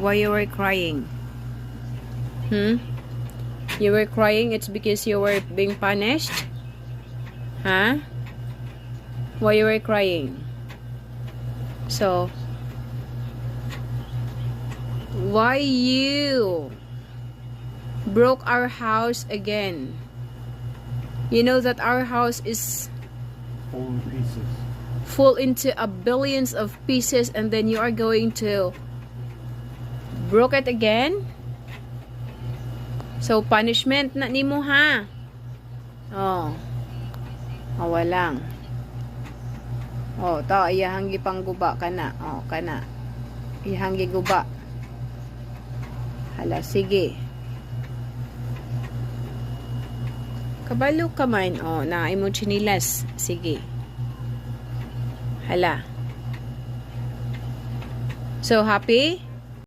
Why you were crying? You were crying, it's because you were being punished? Huh? Why you were crying? So, why you broke our house again? You know that our house is Full in pieces. full into a billions of pieces, and then you are going to broke it again? So, punishment na nimo ha. Oh. Awa lang. Oh, ta iyahang gipangguba kana. Oh, kana. Iyahang giguba. Hala, sige. Kabalo ka man. Oh, na imo chinilas. Sige. Hala. So, happy?